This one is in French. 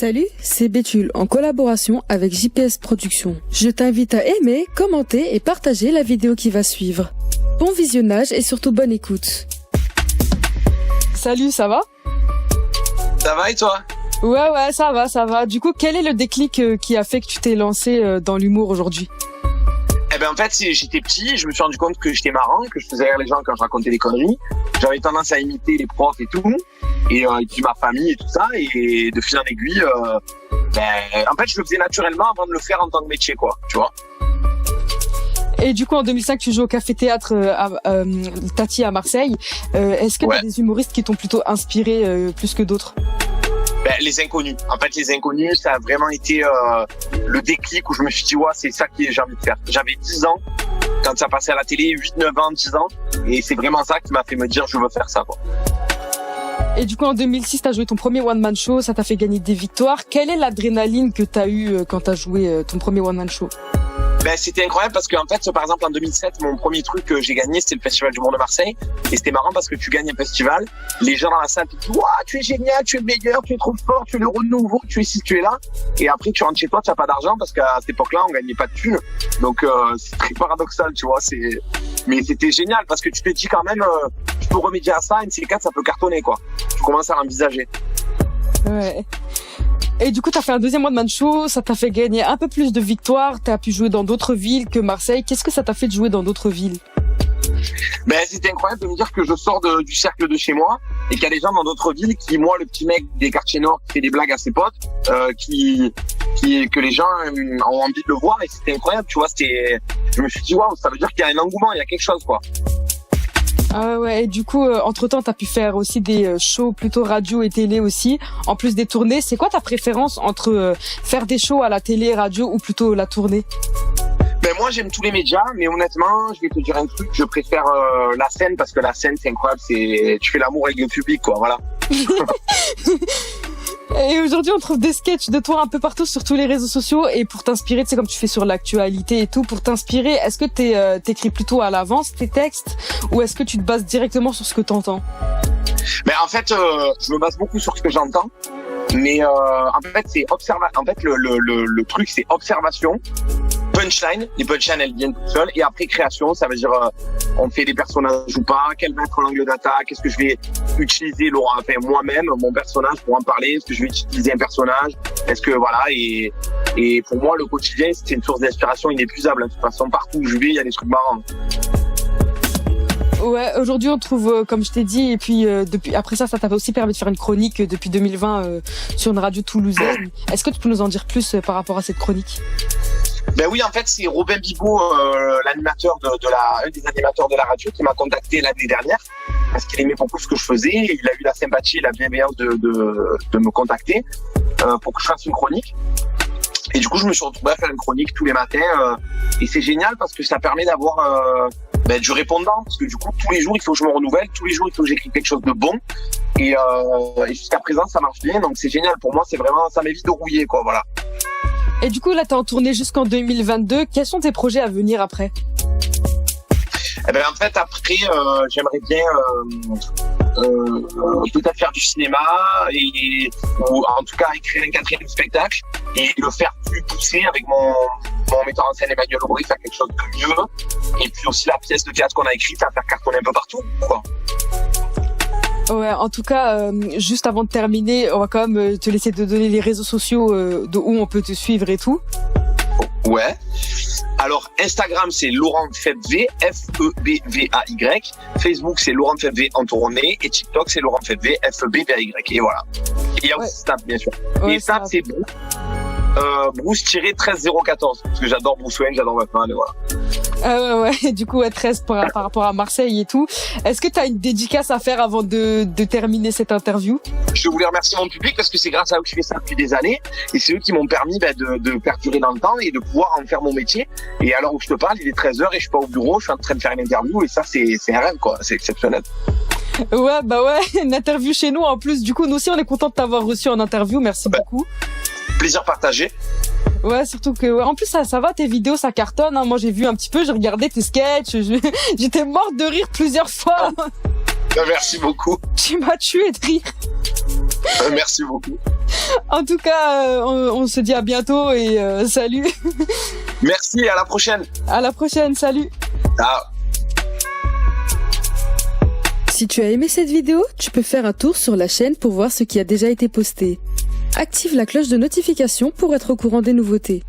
Salut, c'est Béthule en collaboration avec JPS Productions. Je t'invite à aimer, commenter et partager la vidéo qui va suivre. Bon visionnage et surtout bonne écoute. Salut, ça va ? Ça va et toi ? Ouais, ça va. Du coup, quel est le déclic qui a fait que tu t'es lancé dans l'humour aujourd'hui ? Eh ben en fait, j'étais petit, je me suis rendu compte que j'étais marrant, que je faisais rire les gens quand je racontais des conneries. J'avais tendance à imiter les profs et tout, et puis ma famille et tout ça. Et de fil en aiguille, en fait, je le faisais naturellement avant de le faire en tant que métier, quoi. Tu vois. Et du coup, en 2005, tu joues au Café Théâtre Tati à Marseille. Est-ce que t'as des humoristes qui t'ont plutôt inspiré plus que d'autres ? Les Inconnus. En fait, les Inconnus, ça a vraiment été le déclic où je me suis dit, ouais, c'est ça que j'ai envie de faire. J'avais 10 ans quand ça passait à la télé, 8, 9 ans, 10 ans. Et c'est vraiment ça qui m'a fait me dire, je veux faire ça, quoi. Et du coup, en 2006, t'as joué ton premier one-man show, ça t'a fait gagner des victoires. Quelle est l'adrénaline que t'as eue quand t'as joué ton premier one-man show ? C'était incroyable parce qu'en fait, par exemple, en 2007, mon premier truc que j'ai gagné, c'était le Festival du Monde de Marseille. Et c'était marrant parce que tu gagnes un festival, les gens dans la salle te disent, ouah, tu es génial, tu es le meilleur, tu es trop fort, tu es le renouveau, tu es ci, tu es là. Et après, tu rentres chez toi, tu n'as pas d'argent parce qu'à cette époque-là, on gagnait pas de thunes. Donc, c'est très paradoxal, tu vois. Mais c'était génial parce que tu te dis quand même, je peux remédier à ça, une C4, ça peut cartonner, quoi. Tu commences à l'envisager. Ouais. Et du coup, t'as fait un deuxième one-man show, ça t'a fait gagner un peu plus de victoires, t'as pu jouer dans d'autres villes que Marseille. Qu'est-ce que ça t'a fait de jouer dans d'autres villes ? C'était incroyable de me dire que je sors du cercle de chez moi et qu'il y a des gens dans d'autres villes qui, moi, le petit mec des quartiers nord qui fait des blagues à ses potes, que les gens ont envie de le voir et c'était incroyable, tu vois. Je me suis dit, waouh, ça veut dire qu'il y a un engouement, il y a quelque chose, quoi. Ah ouais, et du coup, entre-temps, t'as pu faire aussi des shows plutôt radio et télé aussi, en plus des tournées. C'est quoi ta préférence entre faire des shows à la télé, radio ou plutôt la tournée ? Moi, j'aime tous les médias, mais honnêtement, je vais te dire un truc, je préfère la scène parce que la scène, c'est incroyable, tu fais l'amour avec le public, quoi, voilà. Et aujourd'hui, on trouve des sketchs de toi un peu partout sur tous les réseaux sociaux. Et pour t'inspirer, tu sais, comme tu fais sur l'actualité et tout, pour t'inspirer, est-ce que t'écris plutôt à l'avance tes textes ou est-ce que tu te bases directement sur ce que t'entends ? En fait, je me base beaucoup sur ce que j'entends. Mais en fait, le truc, c'est observation. Punchline, les punchlines elles viennent toutes seules et après création, ça veut dire on fait des personnages ou pas, quel va être l'angle d'attaque, est-ce que je vais utiliser moi-même mon personnage pour en parler, est-ce que je vais utiliser un personnage, est-ce que voilà et pour moi le quotidien c'est une source d'inspiration inépuisable, de toute façon partout où je vais il y a des trucs marrants. Ouais, aujourd'hui on trouve, comme je t'ai dit, et puis après ça t'a aussi permis de faire une chronique depuis 2020 sur une radio toulousaine. Est-ce que tu peux nous en dire plus par rapport à cette chronique ? Oui, en fait, c'est Robin Bigot, l'animateur un des animateurs de la radio, qui m'a contacté l'année dernière parce qu'il aimait beaucoup ce que je faisais. Et il a eu la sympathie et la bienveillance de me contacter pour que je fasse une chronique. Et du coup, je me suis retrouvé à faire une chronique tous les matins. Et c'est génial parce que ça permet d'avoir du répondant. Parce que du coup, tous les jours, il faut que je me renouvelle. Tous les jours, il faut que j'écrive quelque chose de bon. Et jusqu'à présent, ça marche bien. Donc, c'est génial. Pour moi, c'est vraiment, ça m'évite de rouiller, quoi. Voilà. Et du coup, là, t'es en tournée jusqu'en 2022. Quels sont tes projets à venir après ? En fait, après, j'aimerais bien peut-être faire du cinéma ou en tout cas écrire un 4e spectacle et le faire plus poussé avec mon metteur en scène Emmanuel Aubry, faire quelque chose de mieux. Et puis aussi la pièce de théâtre qu'on a écrite, à faire cartonner un peu partout, quoi. Ouais, en tout cas, juste avant de terminer, on va quand même te laisser te donner les réseaux sociaux de où on peut te suivre et tout. Ouais. Alors, Instagram, c'est Laurent Febvay, F-E-B-V-A-Y. Facebook, c'est Laurent Febvay en tournée. Et TikTok, c'est Laurent Febvay, F-E-B-V-A-Y. Et voilà. Et il y a aussi Snap, bien sûr. Ouais, et Snap, c'est Bruce-13014. Parce que j'adore Bruce Wayne, j'adore Batman, et voilà. Ouais, du coup, 13 par rapport à Marseille et tout. Est-ce que tu as une dédicace à faire avant de terminer cette interview ? Je voulais remercier mon public parce que c'est grâce à eux que je fais ça depuis des années et c'est eux qui m'ont permis de perdurer dans le temps et de pouvoir en faire mon métier. Et à l'heure où je te parle, il est 13h et je suis pas au bureau, je suis en train de faire une interview et ça, c'est un rêve, quoi. C'est exceptionnel. Ouais, une interview chez nous en plus. Du coup, nous aussi, on est contents de t'avoir reçu en interview. Merci beaucoup. Plaisir partagé. Ouais, surtout que, en plus, ça va, tes vidéos, ça cartonne, hein. Moi, j'ai vu un petit peu, j'ai regardé tes sketchs, j'étais morte de rire plusieurs fois. Merci beaucoup. Tu m'as tué de rire. Merci beaucoup. En tout cas, on se dit à bientôt et salut. Merci et à la prochaine. À la prochaine, salut. Ciao. Si tu as aimé cette vidéo, tu peux faire un tour sur la chaîne pour voir ce qui a déjà été posté. Active la cloche de notification pour être au courant des nouveautés.